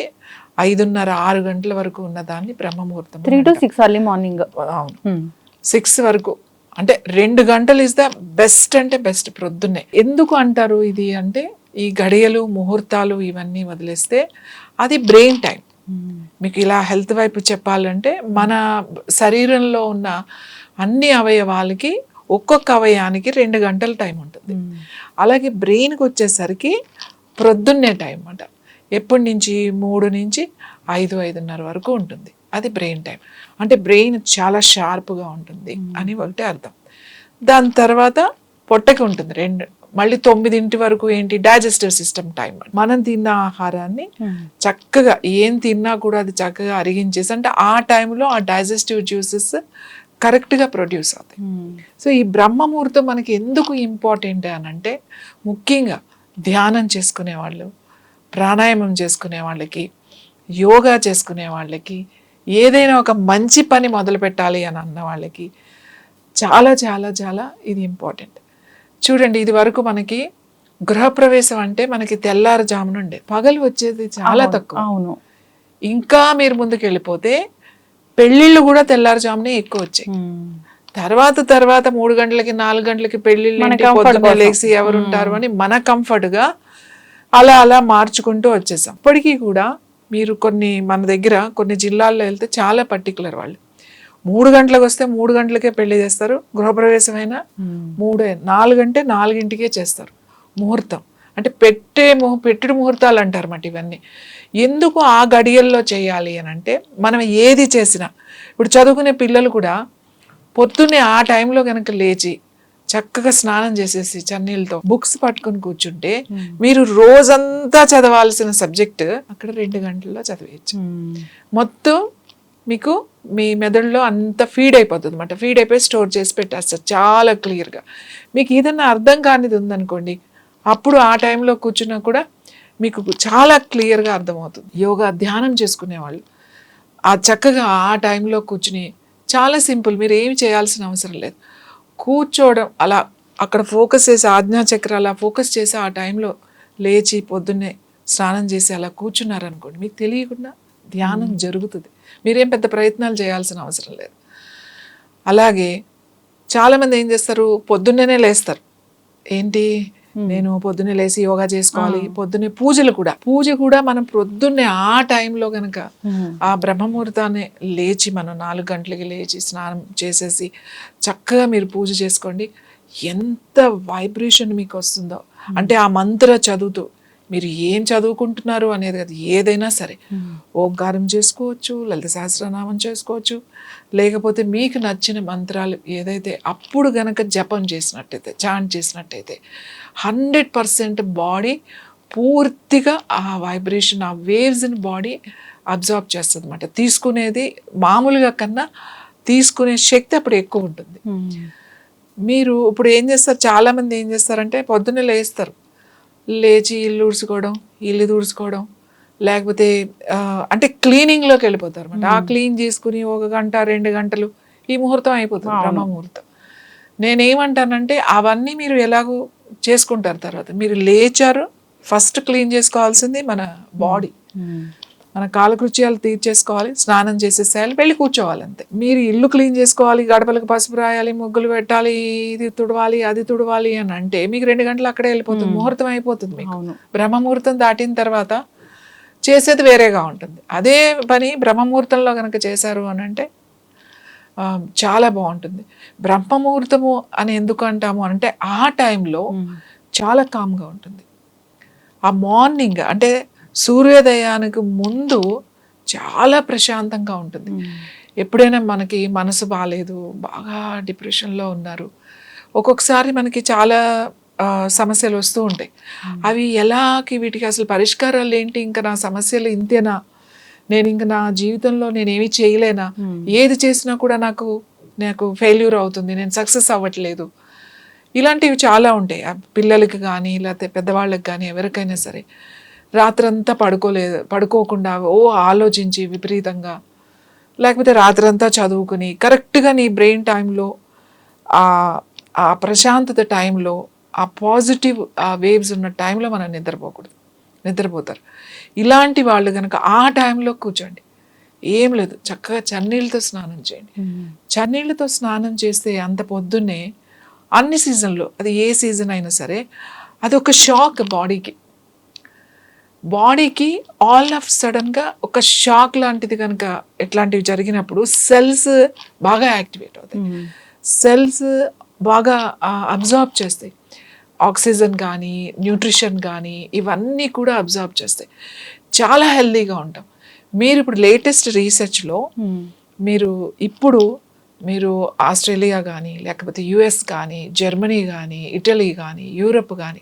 5:30, 6 గంటల వరకు ఉన్న దాన్ని బ్రహ్మ ముహూర్తం. 3 to 6 early morning. అవును, 6 వరకు. అంటే 2 గంటలు ఇస్ ద బెస్ట్, అంటే బెస్ట్ ప్రొద్దున్నే. ఎందుకు అంటారు ఇది అంటే, ఈ గడియలు, ముహూర్తాలు ఇవన్నీ వదిలేస్తే అది బ్రెయిన్ టైం. మీకు ఇలా హెల్త్ వైపు చెప్పాలంటే మన శరీరంలో ఉన్న అన్ని అవయవాలకి ఒక్కొక్క అవయవానికి 2 గంటల టైం ఉంటుంది. అలాగే బ్రెయిన్కి వచ్చేసరికి ప్రొద్దున్నే టైం అన్నమాట. ఎప్పటి నుంచి 3 నుంచి 5, 5:30 వరకు ఉంటుంది. అది బ్రెయిన్ టైం. అంటే బ్రెయిన్ చాలా షార్ప్గా ఉంటుంది అని ఒకటి అర్థం. దాని తర్వాత పొట్టకి ఉంటుంది మళ్ళీ 9 వరకు ఏంటి డైజెస్టివ్ సిస్టమ్ టైం. మనం తిన్న ఆహారాన్ని చక్కగా ఏం తిన్నా కూడా అది చక్కగా అరిగించేసి, అంటే ఆ టైంలో ఆ డైజెస్టివ్ జ్యూసెస్ కరెక్ట్గా ప్రొడ్యూస్ అవుతాయి. సో ఈ బ్రహ్మ ముహూర్తం మనకి ఎందుకు ఇంపార్టెంట్ అని అంటే, ముఖ్యంగా ధ్యానం చేసుకునే వాళ్ళు, ప్రాణాయామం చేసుకునే వాళ్ళకి, యోగా చేసుకునే వాళ్ళకి, ఏదైనా ఒక మంచి పని మొదలు పెట్టాలి అని అన్న వాళ్ళకి చాలా చాలా చాలా ఇది ఇంపార్టెంట్. చూడండి, ఇది వరకు మనకి గృహప్రవేశం అంటే మనకి తెల్లారుజామున ఉండే, పగలు వచ్చేది చాలా తక్కువ. అవును. ఇంకా మీరు ముందుకు వెళ్ళిపోతే పెళ్ళిళ్ళు కూడా తెల్లారుజామునే ఎక్కువ వచ్చాయి. తర్వాత 3 గంటలకి 4 గంటలకి పెళ్ళిళ్ళు ఏంటి, పొద్దున్న లేచి ఎవరుంటారు అని మన కంఫర్ట్గా అలా మార్చుకుంటూ వచ్చేసాం. ఇప్పటికీ కూడా మీరు మన దగ్గర కొన్ని జిల్లాల్లో వెళ్తే చాలా పర్టికులర్. వాళ్ళు 3 గంటలకు వస్తే 3 గంటలకే పెళ్లి చేస్తారు. గృహప్రవేశం అయినా 4 అంటే 4ంటికే చేస్తారు. ముహూర్తం అంటే పెట్టుడు ముహూర్తాలు అంటారు అన్నమాట ఇవన్నీ. ఎందుకు ఆ గడియల్లో చేయాలి అని అంటే, మనం ఏది చేసినా, ఇప్పుడు చదువుకునే పిల్లలు కూడా పొద్దున్నే ఆ టైంలో కనుక లేచి చక్కగా స్నానం చేసేసి చన్నీళ్ళతో బుక్స్ పట్టుకొని కూర్చుంటే, మీరు రోజంతా చదవాల్సిన సబ్జెక్ట్ అక్కడ 2 గంటల్లో చదివేయచ్చు. మొత్తం మీకు మీ మెదడులో అంత ఫీడ్ అయిపోతుంది అన్నమాట. ఫీడ్ అయిపోయి స్టోర్ చేసి పెట్టేస్తారు చాలా క్లియర్గా. మీకు ఏదన్నా అర్థం కానిది ఉందనుకోండి, అప్పుడు ఆ టైంలో కూర్చున్నా కూడా మీకు చాలా క్లియర్గా అర్థమవుతుంది. యోగా ధ్యానం చేసుకునేవాళ్ళు ఆ చక్కగా ఆ టైంలో కూర్చుని, చాలా సింపుల్, మీరు ఏమి చేయాల్సిన అవసరం లేదు. కూర్చోవడం, అలా అక్కడ ఫోకస్ చేసి ఆజ్ఞాచక్ర అలా ఫోకస్ చేసి ఆ టైంలో లేచి పొద్దున్నే స్నానం చేసి అలా కూర్చున్నారనుకోండి, మీకు తెలియకుండా ధ్యానం జరుగుతుంది. మీరేం పెద్ద ప్రయత్నాలు చేయాల్సిన అవసరం లేదు. అలాగే చాలామంది ఏం చేస్తారు, పొద్దున్నేనే లేస్తారు. ఏంటి, నేను పొద్దున్నే లేచి యోగా చేసుకోవాలి, పొద్దున్నే పూజ కూడా మనం పొద్దున్నే ఆ టైంలో కనుక ఆ బ్రహ్మముహూర్తాన్ని లేచి మనం 4 గంటలకి లేచి స్నానం చేసేసి చక్కగా మీరు పూజ చేసుకోండి. ఎంత వైబ్రేషన్ మీకు వస్తుందో, అంటే ఆ మంత్ర చదువుతూ మీరు ఏం చదువుకుంటున్నారు అనేది అది ఏదైనా సరే, ఓంకారం చేసుకోవచ్చు, లలిత సహస్రనామం చేసుకోవచ్చు, లేకపోతే మీకు నచ్చిన మంత్రాలు ఏదైతే అప్పుడు గనక జపం చేసినట్టయితే, చాంట్ చేసినట్టయితే 100% బాడీ పూర్తిగా ఆ వైబ్రేషన్, ఆ వేవ్స్ని బాడీ అబ్జార్బ్ చేస్తుంది అన్నమాట. తీసుకునేది మామూలుగా కన్నా తీసుకునే శక్తి అప్పుడు ఎక్కువ ఉంటుంది. మీరు ఇప్పుడు ఏం చేస్తారు, చాలామంది ఏం చేస్తారంటే పొద్దున్నే లేచి ఇల్లు తుడుచుకోవడం, లేకపోతే అంటే క్లీనింగ్లోకి వెళ్ళిపోతారు అనమాట. ఆ క్లీన్ చేసుకుని 1 గంట 2 గంటలు ఈ ముహూర్తం అయిపోతుంది, బ్రహ్మ ముహూర్తం. నేనేమంటానంటే, అవన్నీ మీరు ఎలాగో చేసుకుంటారు. తర్వాత మీరు లేచారు, ఫస్ట్ క్లీన్ చేసుకోవాల్సింది మన బాడీ, మన కాలకృత్యాలు తీర్చేసుకోవాలి, స్నానం చేసేసేయాలి, వెళ్ళి కూర్చోవాలి అంతే. మీరు ఇల్లు క్లీన్ చేసుకోవాలి, గడపలకు పసుపు రాయాలి, ముగ్గులు పెట్టాలి, ఇది తుడవాలి, అది తుడవాలి అని అంటే మీకు 2 గంటలు అక్కడే వెళ్ళిపోతుంది, ముహూర్తం అయిపోతుంది మీకు. బ్రహ్మముహూర్తం దాటిన తర్వాత చేసేది వేరేగా ఉంటుంది. అదే పని బ్రహ్మముహూర్తంలో కనుక చేశారు అని అంటే చాలా బాగుంటుంది. బ్రహ్మముహూర్తము అని ఎందుకు అంటాము అంటే, ఆ టైంలో చాలా కామ్గా ఉంటుంది. ఆ మార్నింగ్ అంటే సూర్యోదయానికి ముందు చాలా ప్రశాంతంగా ఉంటుంది. ఎప్పుడైనా మనకి మనసు బాగాలేదు, బాగా డిప్రెషన్లో ఉన్నారు, ఒక్కొక్కసారి మనకి చాలా సమస్యలు వస్తూ ఉంటాయి. అవి వీటికి అసలు పరిష్కారాలు ఏంటి, ఇంకా నా సమస్యలు ఇంతేనా, నేను ఇంకా నా జీవితంలో నేనేమి చేయలేనా, ఏది చేసినా కూడా నాకు ఫెయిల్యూర్ అవుతుంది, నేను సక్సెస్ అవ్వట్లేదు, ఇలాంటివి చాలా ఉంటాయి. పిల్లలకి కానీ లేకపోతే పెద్దవాళ్ళకి కానీ ఎవరికైనా సరే రాత్రంతా పడుకోకుండా ఆలోచించి విపరీతంగా, లేకపోతే రాత్రంతా చదువుకుని కరెక్ట్గా నీ బ్రెయిన్ టైంలో ఆ ప్రశాంతత టైంలో ఆ పాజిటివ్ ఆ వేవ్స్ ఉన్న టైంలో మనం నిద్రపోతారు. ఇలాంటి వాళ్ళు కనుక ఆ టైంలో కూర్చోండి, ఏం లేదు, చక్కగా చన్నీళ్ళతో స్నానం చేయండి. చన్నీళ్ళతో స్నానం చేస్తే అంత పొద్దున్నే అన్ని సీజన్లో, అది ఏ సీజన్ అయినా సరే, అదొక షాక్ బాడీకి ఆల్ ఆఫ్ సడన్గా ఒక షాక్ లాంటిది కనుక ఎట్లాంటివి జరిగినప్పుడు సెల్స్ బాగా యాక్టివేట్ అవుతాయి, సెల్స్ బాగా అబ్జార్బ్ చేస్తాయి, ఆక్సిజన్ కానీ న్యూట్రిషన్ కానీ ఇవన్నీ కూడా అబ్జార్బ్ చేస్తాయి, చాలా హెల్తీగా ఉంటాం. మీరు ఇప్పుడు లేటెస్ట్ రీసెర్చ్లో మీరు ఇప్పుడు మీరు ఆస్ట్రేలియా కానీ, లేకపోతే యుఎస్ కానీ, జర్మనీ కానీ, ఇటలీ కానీ, యూరప్ కానీ,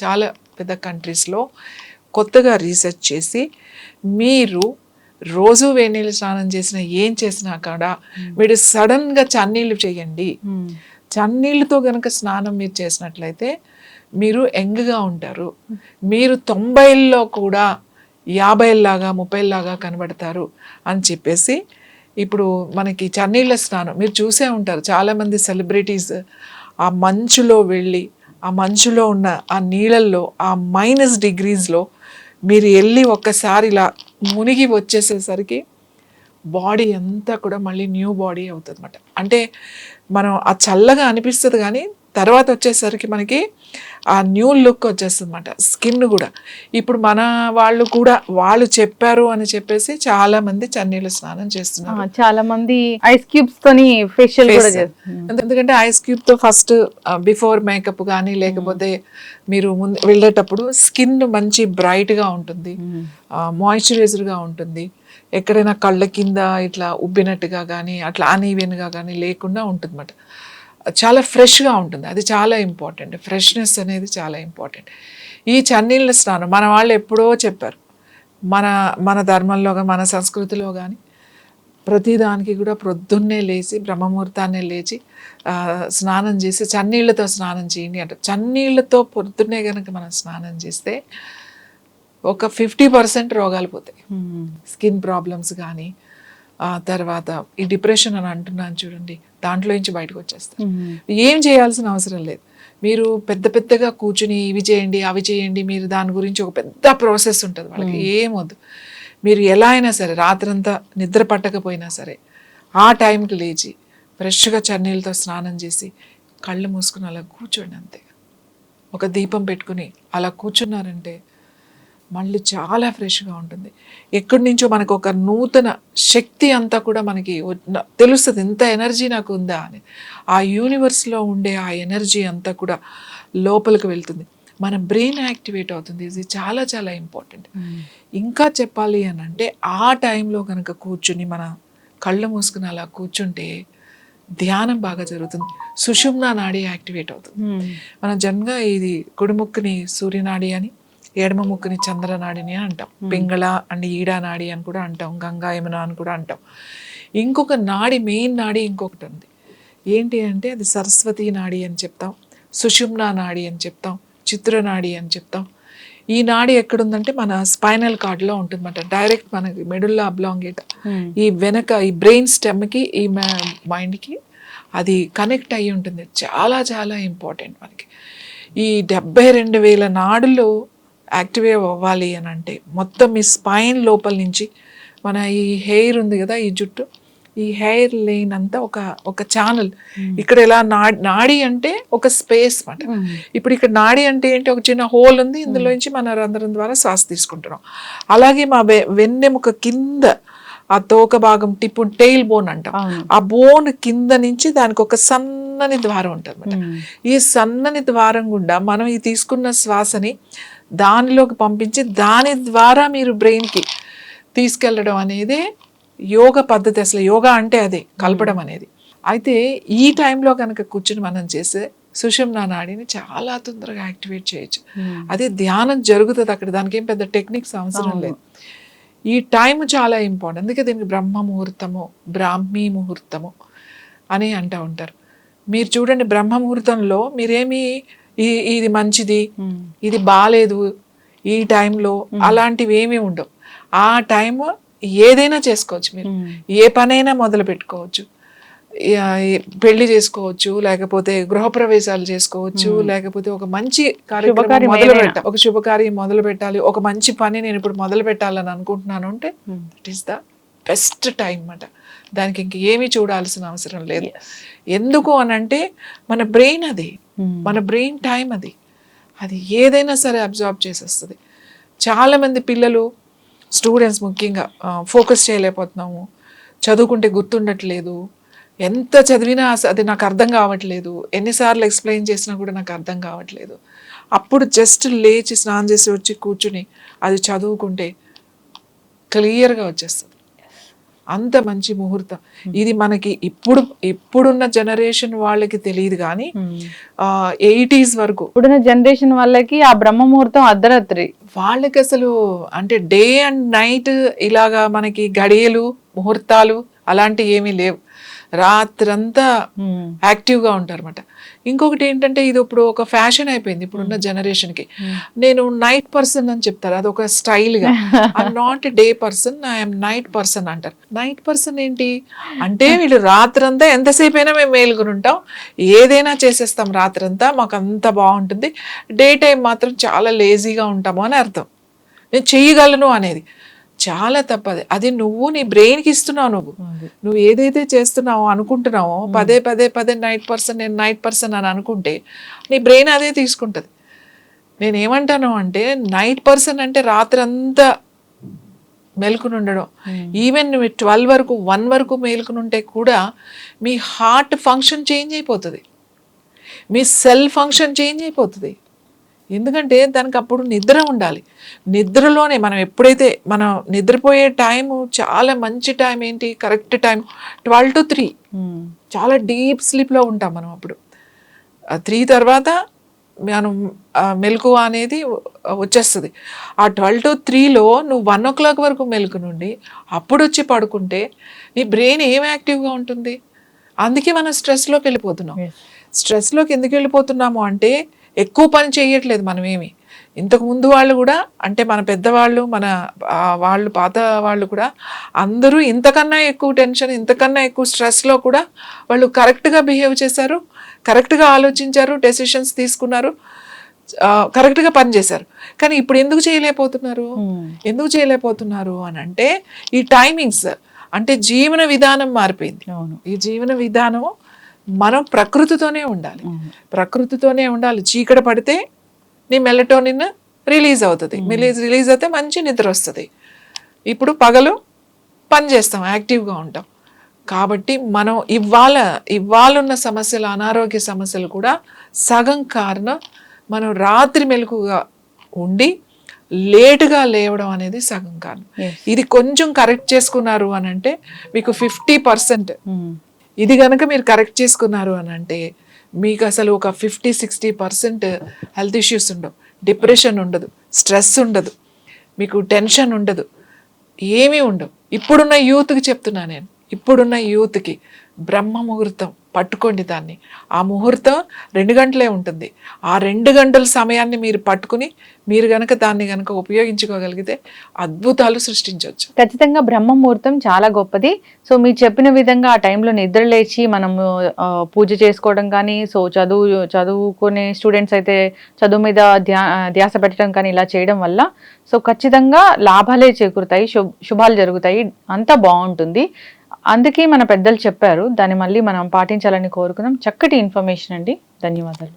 చాలా పెద్ద కంట్రీస్లో కొత్తగా రీసెర్చ్ చేసి మీరు రోజు వేడినీళ్ళు స్నానం చేసినా ఏం చేసినా కూడా మీరు సడన్గా చన్నీళ్ళు చేయండి. చన్నీళ్ళతో కనుక స్నానం మీరు చేసినట్లయితే మీరు యంగ్గా ఉంటారు. మీరు 90ల్లో కూడా 50లాగా 30లాగా కనబడతారు అని చెప్పేసి ఇప్పుడు మనకి చన్నీళ్ళ స్నానం మీరు చూసే ఉంటారు. చాలామంది సెలబ్రిటీస్ ఆ మంచులో వెళ్ళి ఆ మంచులో ఉన్న ఆ నీళ్ళల్లో ఆ -డిగ్రీస్లో మీరు వెళ్ళి ఒక్కసారి ఇలా మునిగి వచ్చేసేసరికి బాడీ అంతా కూడా మళ్ళీ న్యూ బాడీ అవుతుంది అన్నమాట. అంటే మనం ఆ చల్లగా అనిపిస్తుంది కానీ తర్వాత వచ్చేసరికి మనకి ఆ న్యూ లుక్ వచ్చేస్తుంది అన్నమాట. స్కిన్ కూడా ఇప్పుడు మన వాళ్ళు కూడా వాళ్ళు చెప్పారు అని చెప్పేసి చాలా మంది చన్నీళ్ళ స్నానం చేస్తున్నారు. చాలా మంది ఐస్ క్యూబ్స్ తోని ఫేషియల్ కూడా చేస్తున్నారు. ఎందుకంటే ఐస్ క్యూబ్ తో ఫస్ట్ బిఫోర్ మేకప్ కానీ లేకపోతే మీరు ముందు వెళ్ళేటప్పుడు స్కిన్ మంచి బ్రైట్ గా ఉంటుంది, మాయిశ్చరైజర్ గా ఉంటుంది. ఎక్కడైనా కళ్ళ కింద ఇట్లా ఉబ్బినట్టుగా కానీ అట్లా అన్ఈవెన్ గా కానీ లేకుండా ఉంటుంది అన్నమాట. చాలా ఫ్రెష్గా ఉంటుంది. అది చాలా ఇంపార్టెంట్. ఫ్రెష్నెస్ అనేది చాలా ఇంపార్టెంట్. ఈ చన్నీళ్ళ స్నానం మన వాళ్ళు ఎప్పుడో చెప్పారు. మన ధర్మంలో కానీ మన సంస్కృతిలో కానీ ప్రతిదానికి కూడా ప్రొద్దున్నే లేచి బ్రహ్మముహూర్తాన్నే లేచి స్నానం చేసి చన్నీళ్ళతో స్నానం చేయండి అంటారు. చన్నీళ్ళతో పొద్దున్నే కనుక మనం స్నానం చేస్తే ఒక 50% రోగాలు పోతాయి. స్కిన్ ప్రాబ్లమ్స్ కానీ తర్వాత ఈ డిప్రెషన్ అని అంటున్నాను చూడండి, దాంట్లో నుంచి బయటకు వచ్చేస్తారు. ఏం చేయాల్సిన అవసరం లేదు. మీరు పెద్దగా కూర్చుని ఇవి చేయండి అవి చేయండి, మీరు దాని గురించి ఒక పెద్ద ప్రాసెస్ ఉంటుంది వాళ్ళకి. ఏమొద్దు. మీరు ఎలా అయినా సరే రాత్రంతా నిద్ర పట్టకపోయినా సరే ఆ టైంకి లేచి ఫ్రెష్గా చన్నీళ్ళతో స్నానం చేసి కళ్ళు మూసుకుని అలా కూర్చోండి అంతే. ఒక దీపం పెట్టుకుని అలా కూర్చున్నారంటే మళ్ళీ చాలా ఫ్రెష్గా ఉంటుంది. ఎక్కడి నుంచో మనకు ఒక నూతన శక్తి అంతా కూడా మనకి తెలుస్తుంది, ఇంత ఎనర్జీ నాకు ఉందా అని. ఆ యూనివర్స్లో ఉండే ఆ ఎనర్జీ అంతా కూడా లోపలికి వెళ్తుంది, మన బ్రెయిన్ యాక్టివేట్ అవుతుంది. ఇది చాలా చాలా ఇంపార్టెంట్. ఇంకా చెప్పాలి అని అంటే ఆ టైంలో కనుక కూర్చుని మన కళ్ళు మూసుకుని అలా కూర్చుంటే ధ్యానం బాగా జరుగుతుంది. సుషుమ్నా నాడి యాక్టివేట్ అవుతుంది. మనం జనరల్గా ఇది కుడిముక్కుని సూర్యనాడి అని, ఎడమ ముక్కుని చంద్రనాడిని అని అంటాం. పింగళ అండ్ ఈడా నాడి అని కూడా అంటాం, గంగా యమున అని కూడా అంటాం. ఇంకొక నాడి, మెయిన్ నాడి ఇంకొకటి ఉంది. ఏంటి అంటే అది సరస్వతి నాడి అని చెప్తాం, సుషుమ్నా నాడి అని చెప్తాం, చిత్రనాడి అని చెప్తాం. ఈ నాడి ఎక్కడుందంటే మన స్పైనల్ కార్డ్లో ఉంటుందన్నమాట. డైరెక్ట్ మనకి మెడుల్లా అబ్లాంగేట్ ఈ వెనక ఈ బ్రెయిన్ స్టెమ్కి ఈ మైండ్కి అది కనెక్ట్ అయ్యి ఉంటుంది. చాలా చాలా ఇంపార్టెంట్ మనకి. ఈ 72,000 నాడులు యాక్టివేట్ అవ్వాలి అని అంటే మొత్తం ఈ స్పైన్ లోపల నుంచి మన ఈ హెయిర్ ఉంది కదా, ఈ జుట్టు, ఈ హెయిర్ లైన్ అంతా ఒక ఛానల్. ఇక్కడ ఎలా నాడి అంటే ఒక స్పేస్ అన్నమాట. ఇప్పుడు ఇక్కడ నాడి అంటే ఏంటి, ఒక చిన్న హోల్ ఉంది, ఇందులో నుంచి మన రంధ్రం ద్వారా శ్వాస తీసుకుంటున్నాం. అలాగే మా వెన్నెముక కింద ఆ తోక భాగం టిప్పు టెయిల్ బోన్ అంటాం, ఆ బోన్ కింద నుంచి దానికి ఒక సన్నని ద్వారం ఉంటుంది అన్నమాట. ఈ సన్నని ద్వారం గుండా మనం ఈ తీసుకున్న శ్వాసని దానిలోకి పంపించి దాని ద్వారా మీరు బ్రెయిన్కి తీసుకెళ్ళడం అనేది యోగ పద్ధతి. అసలు యోగా అంటే అదే కలపడం అనేది. అయితే ఈ టైంలో కనుక కూర్చుని మనం చేసే సుషుమ్నా నాడిని చాలా తొందరగా యాక్టివేట్ చేయొచ్చు. అదే ధ్యానం జరుగుతుంది అక్కడ, దానికి ఏం పెద్ద టెక్నిక్స్ అవసరం లేదు. ఈ టైం చాలా ఇంపార్టెంట్. అందుకే దీనికి బ్రహ్మ ముహూర్తము, బ్రాహ్మీ ముహూర్తము అని అంటూ ఉంటారు. మీరు చూడండి, బ్రహ్మ ముహూర్తంలో మీరేమి ఇది మంచిది ఇది బాలేదు ఈ టైంలో అలాంటివి ఏమీ ఉండవు. ఆ టైం ఏదైనా చేసుకోవచ్చు, మీరు ఏ పనైనా మొదలు పెట్టుకోవచ్చు. పెళ్లి చేసుకోవచ్చు, లేకపోతే గృహప్రవేశాలు చేసుకోవచ్చు, లేకపోతే ఒక మంచి కార్యక్రమం మొదలు పెట్టాలి, ఒక శుభకార్యం మొదలు పెట్టాలి, ఒక మంచి పని నేను ఇప్పుడు మొదలు పెట్టాలని అనుకుంటున్నాను అంటే that is the best time అన్నమాట. దానికి ఇంక ఏమీ చూడాల్సిన అవసరం లేదు. ఎందుకు అనంటే మన బ్రెయిన్ అది, మన బ్రెయిన్ టైం అది ఏదైనా సరే అబ్జార్బ్ చేసేస్తుంది. చాలామంది పిల్లలు, స్టూడెంట్స్ ముఖ్యంగా ఫోకస్ చేయలేకపోతున్నాము, చదువుకుంటే గుర్తుండట్లేదు, ఎంత చదివినా అది నాకు అర్థం కావట్లేదు, ఎన్నిసార్లు ఎక్స్ప్లెయిన్ చేసినా కూడా నాకు అర్థం కావట్లేదు. అప్పుడు జస్ట్ లేచి స్నానం చేసి వచ్చి కూర్చుని అది చదువుకుంటే క్లియర్గా వచ్చేస్తుంది. అంత మంచి ముహూర్తం ఇది. మనకి ఇప్పుడున్న జనరేషన్ వాళ్ళకి తెలియదు కానీ 80s వరకు ఇప్పుడున్న జనరేషన్ వాళ్ళకి ఆ బ్రహ్మ ముహూర్తం అర్ధరాత్రి. వాళ్ళకి అసలు అంటే డే అండ్ నైట్ ఇలాగా మనకి గడియలు ముహూర్తాలు అలాంటివి ఏమీ లేవు. రాత్రంతా యాక్టివ్గా ఉంటారు అన్నమాట. ఇంకొకటి ఏంటంటే ఇది ఇప్పుడు ఒక ఫ్యాషన్ అయిపోయింది ఇప్పుడున్న జనరేషన్కి. నేను నైట్ పర్సన్ అని చెప్తారు, అది ఒక స్టైల్గా. I'm not day person, I'm night person అంటారు. నైట్ పర్సన్ ఏంటి అంటే వీళ్ళు రాత్రంతా ఎంతసేపు అయినా మేము మేలుకుని ఉంటాం, ఏదైనా చేసేస్తాం రాత్రంతా, మాకు అంత బాగుంటుంది. డే టైం మాత్రం చాలా లేజీగా ఉంటాము అని అర్థం. నేను చెయ్యగలను అనేది చాలా తప్పది. అది నువ్వు నీ బ్రెయిన్కి ఇస్తున్నావు. నువ్వు ఏదైతే చేస్తున్నావో అనుకుంటున్నావో పదే నైట్ పర్సన్, నేను నైట్ పర్సన్ అని అనుకుంటే నీ బ్రెయిన్ అదే తీసుకుంటుంది. నేనేమంటాను అంటే నైట్ పర్సన్ అంటే రాత్రి అంతా మేలుకుని ఉండడం. ఈవెన్ నువ్వు 12 వరకు 1 వరకు మేలుకుని ఉంటే కూడా మీ హార్ట్ ఫంక్షన్ చేంజ్ అయిపోతుంది, మీ సెల్ ఫంక్షన్ చేంజ్ అయిపోతుంది. ఎందుకంటే దానికి అప్పుడు నిద్ర ఉండాలి. నిద్రలోనే మనం ఎప్పుడైతే మనం నిద్రపోయే టైము చాలా మంచి టైం ఏంటి, కరెక్ట్ టైం 12 to 3. చాలా డీప్ స్లీప్లో ఉంటాం మనం అప్పుడు. 3 తర్వాత మనం మెలకువ అనేది వచ్చేస్తుంది. ఆ 12 to 3లో నువ్వు 1 o'clock వరకు మెలకు నుండి అప్పుడు వచ్చి పడుకుంటే నీ బ్రెయిన్ ఏం యాక్టివ్గా ఉంటుంది. అందుకే మనం స్ట్రెస్లోకి వెళ్ళిపోతున్నాం. స్ట్రెస్లోకి ఎందుకు వెళ్ళిపోతున్నాము అంటే ఎక్కువ పని చేయట్లేదు మనమేమి. ఇంతకు ముందు వాళ్ళు కూడా అంటే మన పెద్దవాళ్ళు, మన వాళ్ళు పాత వాళ్ళు కూడా అందరూ ఇంతకన్నా ఎక్కువ టెన్షన్, ఇంతకన్నా ఎక్కువ స్ట్రెస్లో కూడా వాళ్ళు కరెక్ట్గా బిహేవ్ చేశారు, కరెక్ట్గా ఆలోచించారు, డెసిషన్స్ తీసుకున్నారు, కరెక్ట్గా పనిచేశారు. కానీ ఇప్పుడు ఎందుకు చేయలేకపోతున్నారు అని అంటే ఈ టైమింగ్స్, అంటే జీవన విధానం మారిపోయింది. ఈ జీవన విధానం మనం ప్రకృతితోనే ఉండాలి. చీకటి పడితే నీ మెలటోనిన్ రిలీజ్ అవుతుంది, రిలీజ్ అయితే మంచి నిద్ర వస్తుంది. ఇప్పుడు పగలు పని చేస్తాం, యాక్టివ్గా ఉంటాం. కాబట్టి మనం ఇవాళున్న సమస్యలు, అనారోగ్య సమస్యలు కూడా సగం కారణం మనం రాత్రి మెలకుగా ఉండి లేటుగా లేవడం అనేది సగం కారణం. ఇది కొంచెం కరెక్ట్ చేసుకున్నారు అని అంటే మీకు 50%. ఇది కనుక మీరు కరెక్ట్ చేసుకున్నారు అని అంటే మీకు అసలు ఒక 50-60% హెల్త్ ఇష్యూస్ ఉండవు, డిప్రెషన్ ఉండదు, స్ట్రెస్ ఉండదు, మీకు టెన్షన్ ఉండదు, ఏమీ ఉండవు. ఇప్పుడున్న యూత్కి చెప్తున్నా నేను, ఇప్పుడున్న యూత్కి బ్రహ్మ ముహూర్తం పట్టుకోండి. దాన్ని ఆ ముహూర్తం 2 గంటలే ఉంటుంది. ఆ 2 గంటల సమయాన్ని మీరు పట్టుకుని మీరు గనక దాన్ని గనక ఉపయోగించుకోగలిగితే అద్భుతాలు సృష్టించవచ్చు. ఖచ్చితంగా బ్రహ్మ ముహూర్తం చాలా గొప్పది. సో మీరు చెప్పిన విధంగా ఆ టైంలో నిద్ర లేచి మనము పూజ చేసుకోవడం కానీ, సో చదువుకునే స్టూడెంట్స్ అయితే చదువు మీద ధ్యాస పెట్టడం కానీ ఇలా చేయడం వల్ల సో ఖచ్చితంగా లాభాలే చేకూరుతాయి, శుభాలు జరుగుతాయి, అంతా బాగుంటుంది. అందుకే మన పెద్దలు చెప్పారు, దాన్ని మళ్ళీ మనం పాటించాలని కోరుకున్నాం. చక్కటి ఇన్ఫర్మేషన్ అండి, ధన్యవాదాలు.